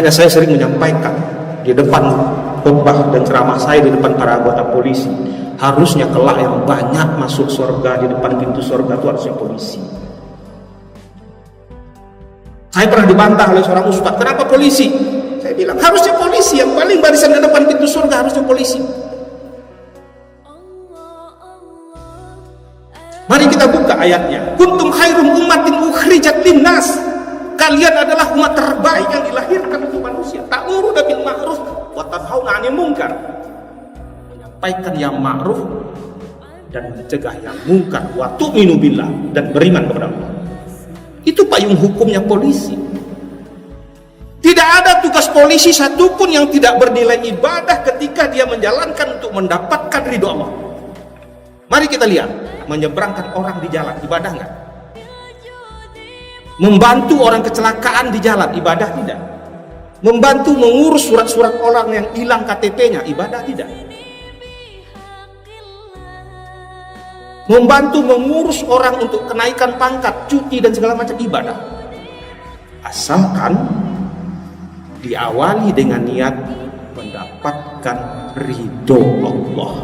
Makanya saya sering menyampaikan di depan khotbah dan ceramah saya di depan para anggota polisi, harusnya kelak yang banyak masuk surga, di depan pintu surga itu harusnya polisi. Saya pernah dibantah oleh seorang ustaz, kenapa polisi? Saya bilang, harusnya polisi, yang paling barisan di depan pintu surga harusnya polisi. Mari kita buka ayatnya. Kuntum khairum ummatin ukhrijat linnas. Kalian adalah umat terbaik yang dilahirkan untuk manusia. Ta'muruna bil ma'ruf wa tanhauna 'anil munkar. Menyampaikan yang ma'ruf dan mencegah yang munkar. Wa tu'minu billah, dan beriman kepada Allah. Itu payung hukumnya polisi. Tidak ada tugas polisi satupun yang tidak bernilai ibadah ketika dia menjalankan untuk mendapatkan ridho Allah. Mari kita lihat, menyeberangkan orang di jalan, ibadah nggak? Membantu orang kecelakaan di jalan, ibadah tidak? Membantu mengurus surat-surat orang yang hilang KTP-nya, ibadah tidak? Membantu mengurus orang untuk kenaikan pangkat, cuti dan segala macam, ibadah. Asalkan diawali dengan niat mendapatkan ridho Allah.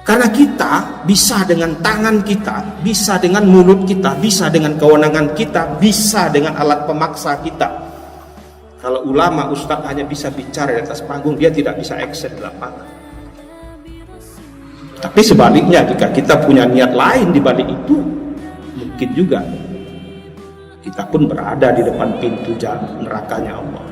Karena kita bisa dengan tangan kita, bisa dengan mulut kita, bisa dengan kewenangan kita, bisa dengan alat pemaksa kita. Kalau ulama, ustadz hanya bisa bicara di atas panggung, dia tidak bisa action di lapangan. Tapi sebaliknya, jika kita punya niat lain di balik itu, mungkin juga kita pun berada di depan pintu nerakanya Allah.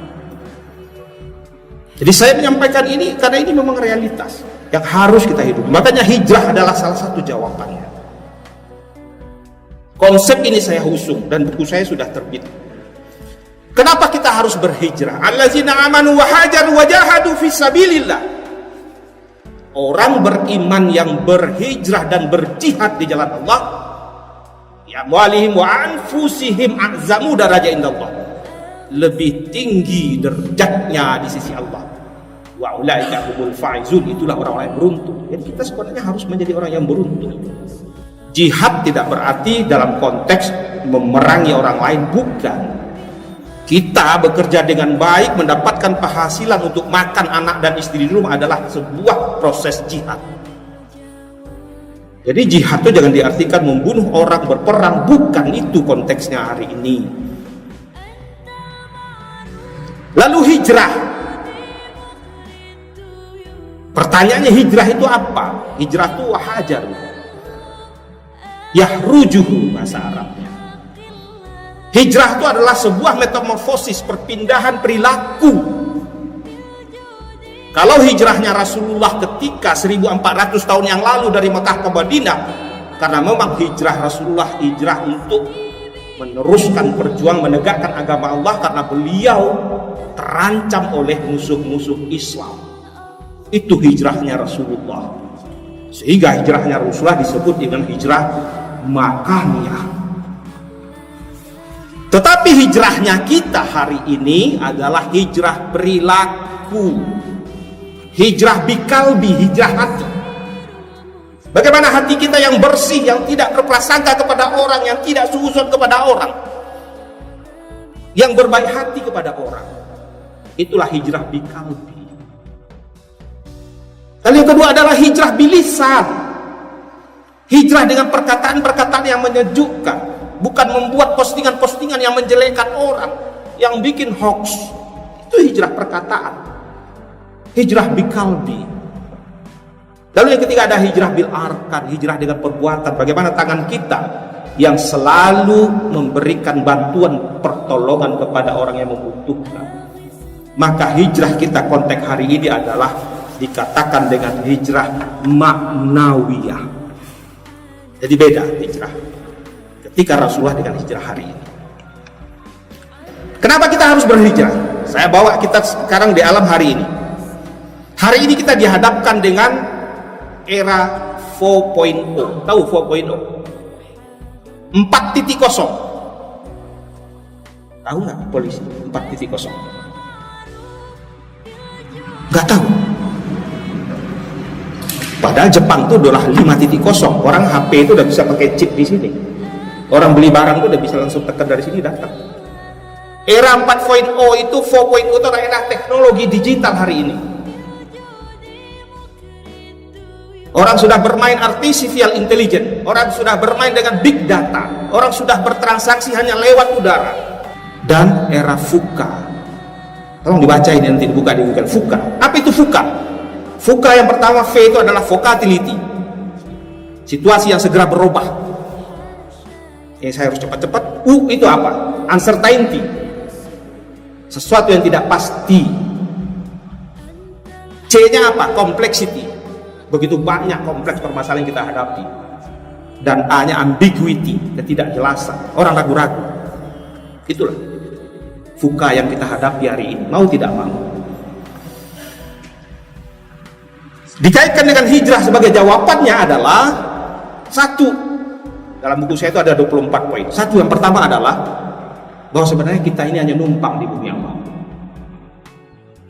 Jadi saya menyampaikan ini karena ini memang realitas yang harus kita hidup. Makanya hijrah adalah salah satu jawabannya. Konsep ini saya usung dan buku saya sudah terbit. Kenapa kita harus berhijrah? Allazina amanu wa hajaru wa jahadu fi sabilillah. Orang beriman yang berhijrah dan berjihad di jalan Allah, ya amwalihim wa anfusihim a'zamu daraja indallah. Lebih tinggi derajatnya di sisi Allah. Wa ulaika humul faizun, itulah orang-orang yang beruntung. Jadi kita sebenarnya harus menjadi orang yang beruntung. Jihad tidak berarti dalam konteks memerangi orang lain, bukan. Kita bekerja dengan baik, mendapatkan penghasilan untuk makan anak dan istri di rumah adalah sebuah proses jihad. Jadi jihad itu jangan diartikan membunuh orang, berperang, bukan itu konteksnya hari ini. Lalu hijrah. Pertanyaannya, hijrah itu apa? Hijrah itu wahajar. Yahrujuhu bahasa Arabnya. Hijrah itu adalah sebuah metamorfosis, perpindahan perilaku. Kalau hijrahnya Rasulullah ketika 1400 tahun yang lalu dari Mekah ke Madinah, karena memang hijrah Rasulullah hijrah untuk meneruskan perjuangan menegakkan agama Allah, karena beliau terancam oleh musuh-musuh Islam. Itu hijrahnya Rasulullah. Sehingga hijrahnya Rasulullah disebut dengan hijrah makaniyah. Tetapi hijrahnya kita hari ini adalah hijrah perilaku, hijrah bikalbi, hijrah hati. Bagaimana hati kita yang bersih, yang tidak berprasangka kepada orang, yang tidak suuzon kepada orang, yang berbaik hati kepada orang. Itulah hijrah bikalbi. Lalu yang kedua adalah hijrah bilisan, hijrah dengan perkataan-perkataan yang menyejukkan. Bukan membuat postingan-postingan yang menjelekkan orang, yang bikin hoax. Itu hijrah perkataan, hijrah bikalbi. Lalu yang ketiga ada hijrah bil arkan, hijrah dengan perbuatan. Bagaimana tangan kita yang selalu memberikan bantuan pertolongan kepada orang yang membutuhkan. Maka hijrah kita konteks hari ini adalah dikatakan dengan hijrah maknawiyah. Jadi beda hijrah ketika Rasulullah dengan hijrah hari ini. Kenapa kita harus berhijrah? Saya bawa kita sekarang di alam hari ini. Hari ini kita dihadapkan dengan era 4.0. Tahu 4.0? 4.0. Tahu nggak polisi 4.0? Nggak tahu. Padahal Jepang itu adalah 5.0. Orang HP itu udah bisa pakai chip di sini. Orang beli barang itu udah bisa langsung tekan dari sini datang. Era 4.0 itu 4.0 itu adalah teknologi digital hari ini. Orang sudah bermain artificial intelligence, orang sudah bermain dengan big data, orang sudah bertransaksi hanya lewat udara. Dan era VUCA, tolong dibaca ini, nanti dibuka di Google. VUCA, apa itu VUCA? VUCA yang pertama, V itu adalah volatility, situasi yang segera berubah. Saya harus cepat-cepat. U itu apa? Uncertainty, sesuatu yang tidak pasti. C-nya apa? Complexity, begitu banyak kompleks permasalahan yang kita hadapi. Dan A-nya ambiguity, ketidakjelasan, orang ragu-ragu. Itulah VUCA yang kita hadapi hari ini, mau tidak mau. Dikaitkan dengan hijrah sebagai jawabannya adalah satu, dalam buku saya itu ada 24 poin. Satu, yang pertama adalah bahwa sebenarnya kita ini hanya numpang di bumi Allah.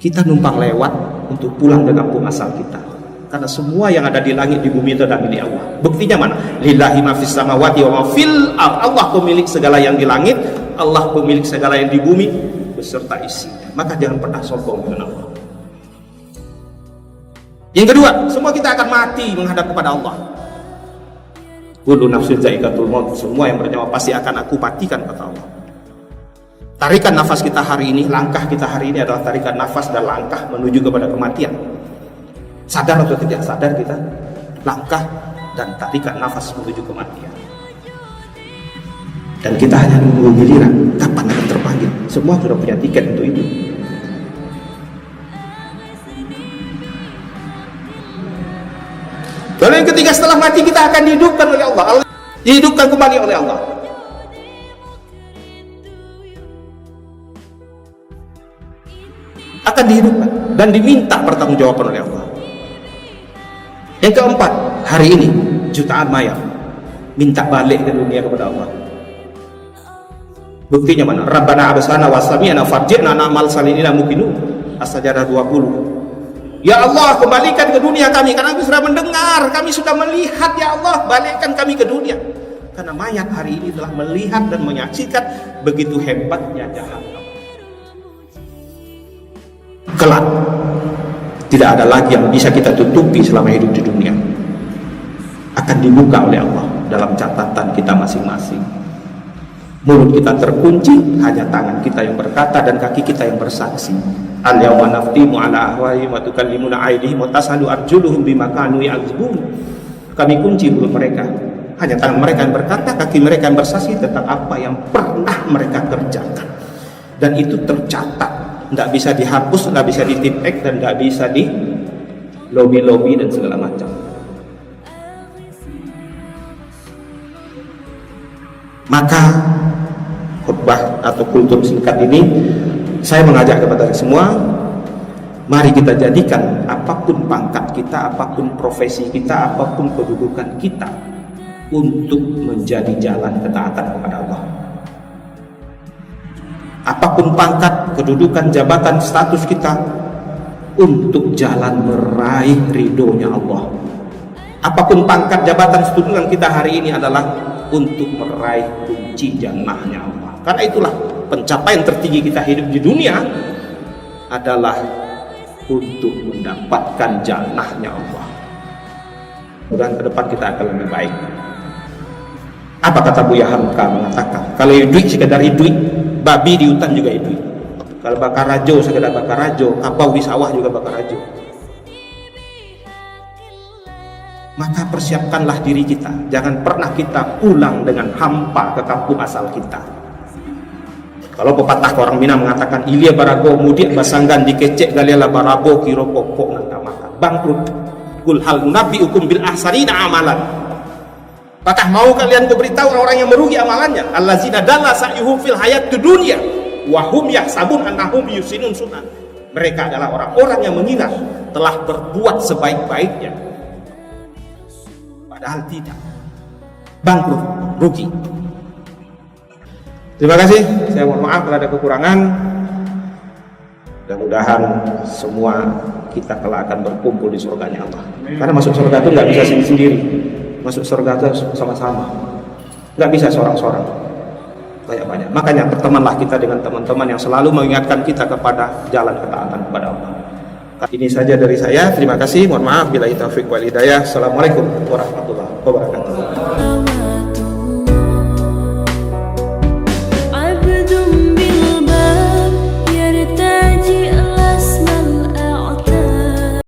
Kita numpang lewat untuk pulang ke kampung asal kita. Karena semua yang ada di langit di bumi itu adalah milik Allah. Buktinya mana? Lillahi ma fis samawati wa ma fil ardh. Allah pemilik segala yang di langit, Allah pemilik segala yang di bumi beserta isinya. Maka jangan pernah sombong dengan Allah. Yang kedua, semua kita akan mati menghadap kepada Allah. Kullu nafsin za'iqatul maut. Semua yang bernyawa pasti akan aku matikan, kata Allah. Tarikan nafas kita hari ini, langkah kita hari ini adalah tarikan nafas dan langkah menuju kepada kematian. Sadar atau tidak sadar kita langkah dan tarikan nafas menuju kematian. Dan kita hanya menunggu giliran kapan akan terpanggil. Semua sudah punya tiket untuk itu. Lalu yang ketiga, setelah mati kita akan dihidupkan oleh Allah. Dihidupkan kembali oleh Allah. Akan dihidupkan dan diminta pertanggungjawaban oleh Allah. Yang keempat, hari ini jutaan mayat minta balik ke dunia kepada Allah. Buktinya mana? Rabbana abasana wa sami'na farji'na na'mal salinina mukinu. As-Sajdah 20. Ya Allah, kembalikan ke dunia kami, karena kami sudah mendengar, kami sudah melihat. Ya Allah, balikkan kami ke dunia. Karena mayat hari ini telah melihat dan menyaksikan begitu hebatnya jahanam. Kelak tidak ada lagi yang bisa kita tutupi selama hidup di dunia. Akan dibuka oleh Allah dalam catatan kita masing-masing. Mulut kita terkunci, hanya tangan kita yang berkata dan kaki kita yang bersaksi. Al-yawma naftimu ala ahwahihim wa tukallimuna aydihim wa tashhadu arjuluhum bima kanu ya'zbun. Kami kunci mulut mereka, hanya tangan mereka yang berkata, kaki mereka yang bersaksi tentang apa yang pernah mereka kerjakan. Dan itu tercatat, tidak bisa dihapus, tidak bisa ditipek, dan tidak bisa di lobby-lobby dan segala macam. Maka khutbah atau kultur singkat ini saya mengajak kepada semua, mari kita jadikan apapun pangkat kita, apapun profesi kita, apapun kedudukan kita untuk menjadi jalan ketaatan kepada Allah. Apapun pangkat, kedudukan, jabatan, status kita untuk jalan meraih ridhonya Allah. Apapun pangkat, jabatan, kedudukan kita hari ini adalah untuk meraih kunci jannahnya Allah. Karena itulah pencapaian tertinggi kita hidup di dunia adalah untuk mendapatkan jannahnya Allah. Mudah-mudahan ke depan kita akan lebih baik. Apa kata Buya Hamka mengatakan, kalau duit sekedar duit, babi di hutan juga duit. Kalau bakar rajo sekedar bakar rajo, kapau di sawah juga bakar rajo. Maka persiapkanlah diri kita, jangan pernah kita pulang dengan hampa ke kampung asal kita. Kalau pepatah orang Minang mengatakan, Ilia barago mudik basanggan dikecek galiala barabo kiro pokok nanta makan bangkrut. Kul hal nabiukum bil ahsarina amalan. Apakah mau kalian beritahu orang yang merugi amalannya? Allazina dalla sa'yuhum fil hayatid dunya wa hum yahsabun annahum yusinun sunnah. Mereka adalah orang-orang yang mengira telah berbuat sebaik-baiknya, padahal tidak. Bangkrut, rugi. Terima kasih, saya mohon maaf kalau ada kekurangan. Mudah-mudahan semua kita kelak akan berkumpul di surganya Allah. Karena masuk surga itu nggak bisa sendiri-sendiri. Masuk surga itu sama-sama. Nggak bisa seorang-seorang. banyak-banyak. Makanya bertemanlah kita dengan teman-teman yang selalu mengingatkan kita kepada jalan ketaatan kepada Allah. Ini saja dari saya. Terima kasih. Mohon maaf bila taufik wal hidayah. Assalamualaikum warahmatullahi wabarakatuh.